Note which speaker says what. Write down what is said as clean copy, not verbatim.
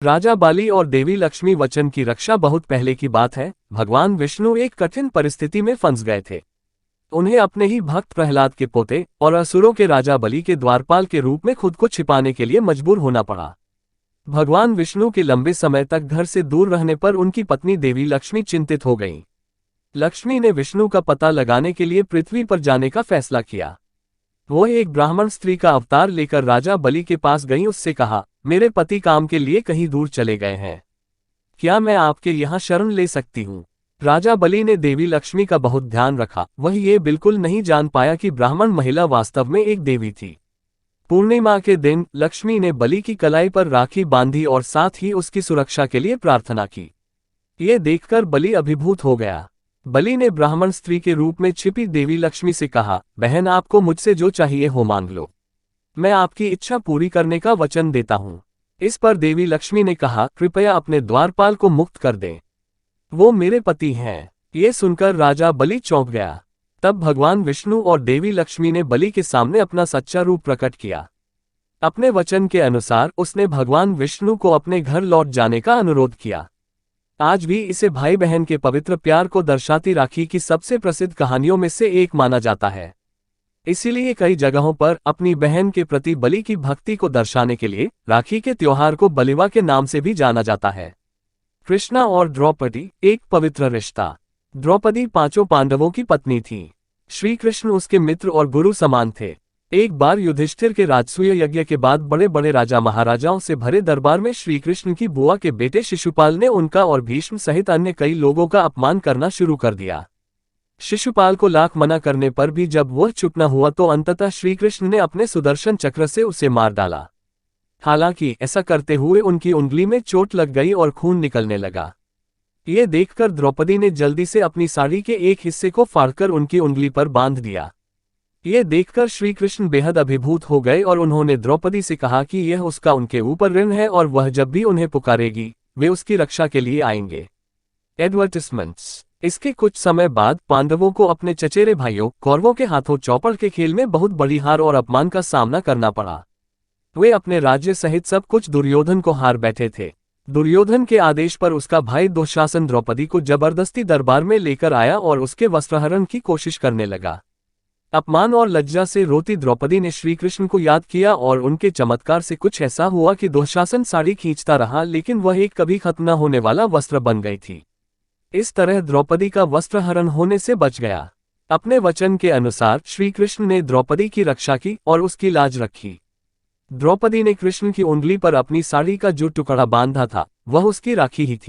Speaker 1: राजा बाली और देवी लक्ष्मी वचन की रक्षा बहुत पहले की बात है। भगवान विष्णु एक कठिन परिस्थिति में फंस गए थे। उन्हें अपने ही भक्त प्रहलाद के पोते और असुरों के राजा बलि के द्वारपाल के रूप में खुद को छिपाने के लिए मजबूर होना पड़ा। भगवान विष्णु के लंबे समय तक घर से दूर रहने पर उनकी पत्नी देवी लक्ष्मी चिंतित हो गईं। लक्ष्मी ने विष्णु का पता लगाने के लिए पृथ्वी पर जाने का फैसला किया। वो एक ब्राह्मण स्त्री का अवतार लेकर राजा बलि के पास गईं। उससे कहा, मेरे पति काम के लिए कहीं दूर चले गए हैं, क्या मैं आपके यहाँ शरण ले सकती हूँ? राजा बलि ने देवी लक्ष्मी का बहुत ध्यान रखा। वह ये बिल्कुल नहीं जान पाया कि ब्राह्मण महिला वास्तव में एक देवी थी। पूर्णिमा के दिन लक्ष्मी ने बलि की कलाई पर राखी बांधी और साथ ही उसकी सुरक्षा के लिए प्रार्थना की। ये देखकर बलि अभिभूत हो गया। बलि ने ब्राह्मण स्त्री के रूप में छिपी देवी लक्ष्मी से कहा, बहन, आपको मुझसे जो चाहिए हो मांग लो, मैं आपकी इच्छा पूरी करने का वचन देता हूँ। इस पर देवी लक्ष्मी ने कहा, कृपया अपने द्वारपाल को मुक्त कर दें, वो मेरे पति हैं। ये सुनकर राजा बलि चौंक गया। तब भगवान विष्णु और देवी लक्ष्मी ने बलि के सामने अपना सच्चा रूप प्रकट किया। अपने वचन के अनुसार उसने भगवान विष्णु को अपने घर लौट जाने का अनुरोध किया। आज भी इसे भाई बहन के पवित्र प्यार को दर्शाती राखी की सबसे प्रसिद्ध कहानियों में से एक माना जाता है। इसीलिए कई जगहों पर अपनी बहन के प्रति बलि की भक्ति को दर्शाने के लिए राखी के त्योहार को बलिवा के नाम से भी जाना जाता है। कृष्णा और द्रौपदी, एक पवित्र रिश्ता। द्रौपदी पांचों पांडवों की पत्नी थी। श्री कृष्ण उसके मित्र और गुरु समान थे। एक बार युधिष्ठिर के राजसूय यज्ञ के बाद बड़े बड़े राजा महाराजाओं से भरे दरबार में श्री कृष्ण की बुआ के बेटे शिशुपाल ने उनका और भीष्म सहित अन्य कई लोगों का अपमान करना शुरू कर दिया। शिशुपाल को लाख मना करने पर भी जब वह चुप न हुआ तो अंततः श्री कृष्ण ने अपने सुदर्शन चक्र से उसे मार डाला। हालांकि ऐसा करते हुए उनकी उंगली में चोट लग गई और खून निकलने लगा। ये देखकर द्रौपदी ने जल्दी से अपनी साड़ी के एक हिस्से को फाड़कर उनकी उंगली पर बांध दिया। ये देखकर श्री कृष्ण बेहद अभिभूत हो गए और उन्होंने द्रौपदी से कहा कि यह उसका उनके ऊपर ऋण है और वह जब भी उन्हें पुकारेगी वे उसकी रक्षा के लिए आएंगे। एडवर्टिजमेंट्स। इसके कुछ समय बाद पांडवों को अपने चचेरे भाइयों कौरवों के हाथों चौपड़ के खेल में बहुत बड़ी हार और अपमान का सामना करना पड़ा। वे अपने राज्य सहित सब कुछ दुर्योधन को हार बैठे थे। दुर्योधन के आदेश पर उसका भाई दुशासन द्रौपदी को जबरदस्ती दरबार में लेकर आया और उसके वस्त्रहरण की कोशिश करने लगा। अपमान और लज्जा से रोती द्रौपदी ने श्री कृष्ण को याद किया और उनके चमत्कार से कुछ ऐसा हुआ कि दुशासन साड़ी खींचता रहा, लेकिन वह एक कभी खत्म न होने वाला वस्त्र बन गई थी। इस तरह द्रौपदी का वस्त्रहरण होने से बच गया। अपने वचन के अनुसार श्री कृष्ण ने द्रौपदी की रक्षा की और उसकी लाज रखी। द्रौपदी ने कृष्ण की उंगली पर अपनी साड़ी का जो टुकड़ा बांधा था वह उसकी राखी ही थी।